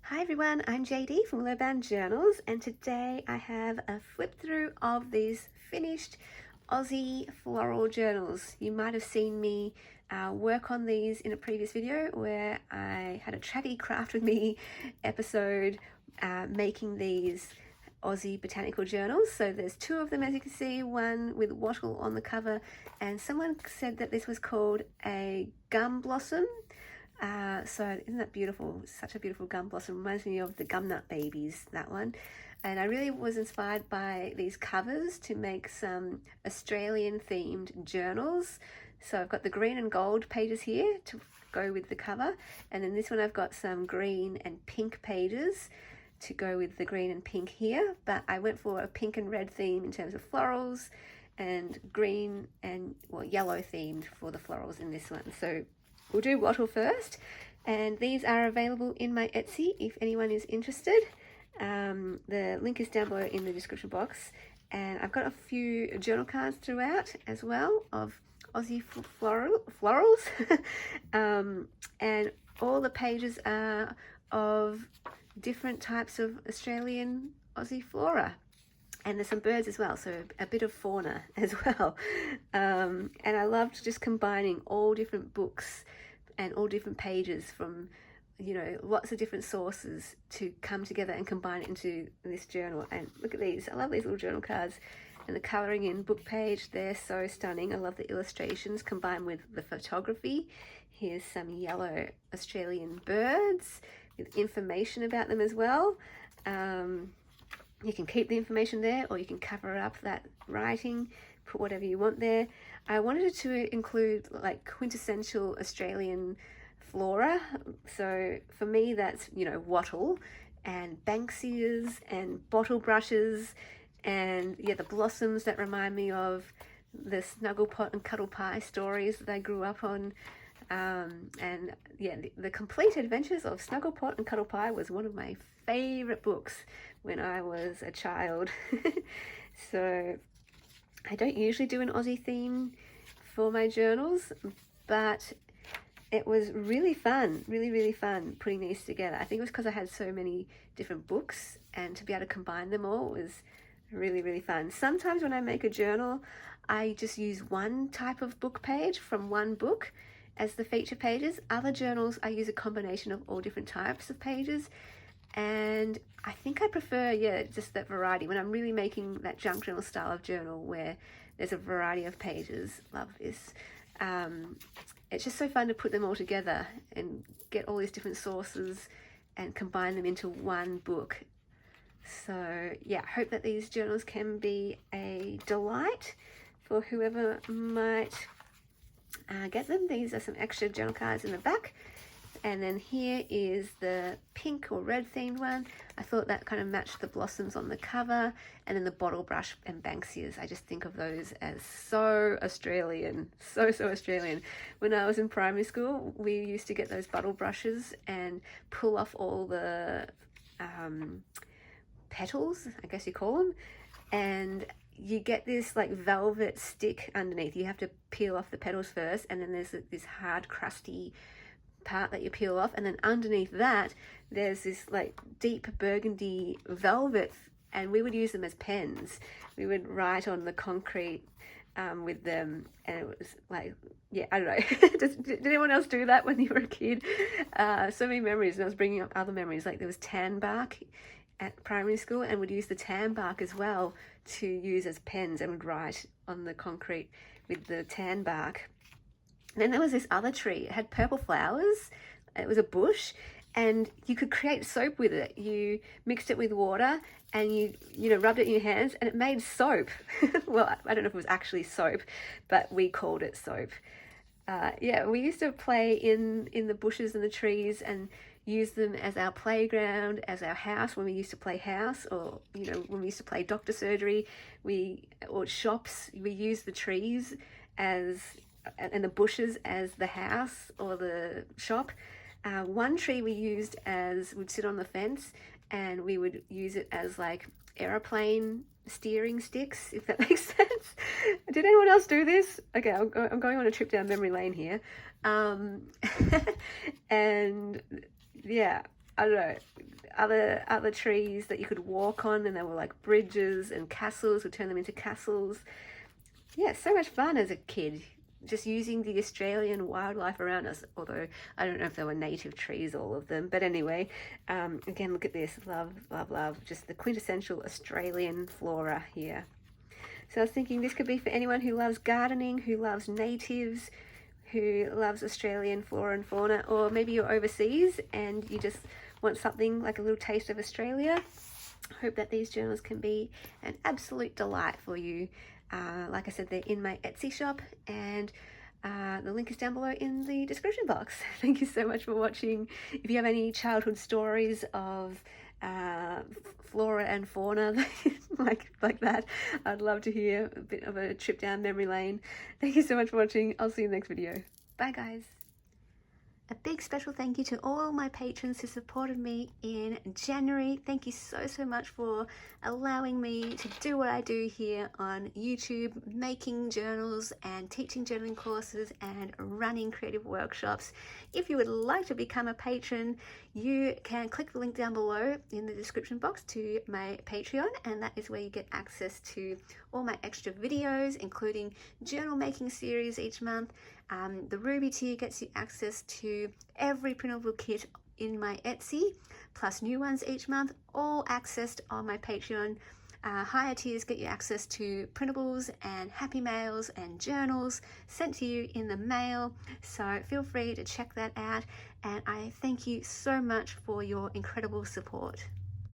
Hi everyone, I'm JD from Lowbound Journals, and today I have a flip through of these finished Aussie floral journals. You might have seen me work on these in a previous video where I had a Trackity Craft with me episode making these Aussie botanical journals. So there's two of them, as you can see, one with wattle on the cover, and someone said that this was called a gum blossom. So isn't that beautiful? Such a beautiful gum blossom. Reminds me of the gum nut babies, that one. And I really was inspired by these covers to make some Australian themed journals. So I've got the green and gold pages here to go with the cover, and then this one I've got some green and pink pages to go with the green and pink here, but I went for a pink and red theme in terms of florals, and green and yellow themed for the florals in this one. So we'll do wattle first, and these are available in my Etsy if anyone is interested. The link is down below in the description box, and I've got a few journal cards throughout as well of Aussie florals and all the pages are of different types of Australian Aussie flora. And there's some birds as well, so a bit of fauna as well. And I loved just combining all different books and all different pages from, lots of different sources to come together and combine it into this journal. And look at these. I love these little journal cards. And the colouring in book page, they're so stunning. I love the illustrations combined with the photography. Here's some yellow Australian birds with information about them as well. You can keep the information there, or you can cover up that writing, put whatever you want there. I wanted to include like quintessential Australian flora. So for me, that's, wattle and Banksias and bottle brushes, and the blossoms that remind me of the Snugglepot and Cuddle Pie stories that I grew up on. The Complete Adventures of Snugglepot and Cuddle Pie was one of my favorite books when I was a child. So I don't usually do an Aussie theme for my journals, but it was really fun, really fun putting these together. I think it was because I had so many different books, and to be able to combine them all was really fun. Sometimes when I make a journal, I just use one type of book page from one book as the feature pages. Other journals, I use a combination of all different types of pages, and I think I prefer, just that variety. When I'm really making that junk journal style of journal where there's a variety of pages, love this. It's just so fun to put them all together and get all these different sources and combine them into one book. So I hope that these journals can be a delight for whoever might get them. These are some extra journal cards in the back, and then here is the pink or red themed one. I thought that kind of matched the blossoms on the cover, and then the bottle brush and Banksias. I just think of those as so Australian, so Australian. When I was in primary school, we used to get those bottle brushes and pull off all the petals, I guess you call them, and you get this like velvet stick underneath. You have to peel off the petals first, and then there's this hard crusty part that you peel off, and then underneath that there's this like deep burgundy velvet, and we would use them as pens. We would write on the concrete with them, and it was like, I don't know. Did anyone else do that when you were a kid? So many memories, and I was bringing up other memories. Like there was tan bark at primary school, and would use the tan bark as well to use as pens, and would write on the concrete with the tan bark. And then there was this other tree. It had purple flowers. It was a bush, and you could create soap with it. You mixed it with water, and you rubbed it in your hands, and it made soap. Well, I don't know if it was actually soap, but we called it soap. We used to play in the bushes and the trees, and use them as our playground, as our house when we used to play house, or when we used to play doctor surgery, or shops. We used the trees and the bushes as the house or the shop. One tree we used would sit on the fence, and we would use it as like aeroplane steering sticks, if that makes sense. Did anyone else do this? Okay, I'm going on a trip down memory lane here. And I don't know, other trees that you could walk on, and they were like bridges and castles. We turn them into castles. Yeah, so much fun as a kid, just using the Australian wildlife around us, although I don't know if they were native trees, all of them. But anyway, again, look at this. Love, love, love. Just the quintessential Australian flora here. So I was thinking this could be for anyone who loves gardening, who loves natives, who loves Australian flora and fauna, or maybe you're overseas and you just want something like a little taste of Australia. I hope that these journals can be an absolute delight for you. Like I said, they're in my Etsy shop, and the link is down below in the description box. Thank you so much for watching. If you have any childhood stories of flora and fauna like that, I'd love to hear a bit of a trip down memory lane. Thank you so much for watching. I'll see you in the next video. Bye guys. A big special thank you to all my patrons who supported me in January. Thank you so much for allowing me to do what I do here on YouTube, making journals and teaching journaling courses and running creative workshops. If you would like to become a patron, you can click the link down below in the description box to my Patreon, and that is where you get access to all my extra videos, including journal making series each month. The Ruby tier gets you access to every printable kit in my Etsy, plus new ones each month, all accessed on my Patreon. Higher tiers get you access to printables and happy mails and journals sent to you in the mail. So feel free to check that out, and I thank you so much for your incredible support.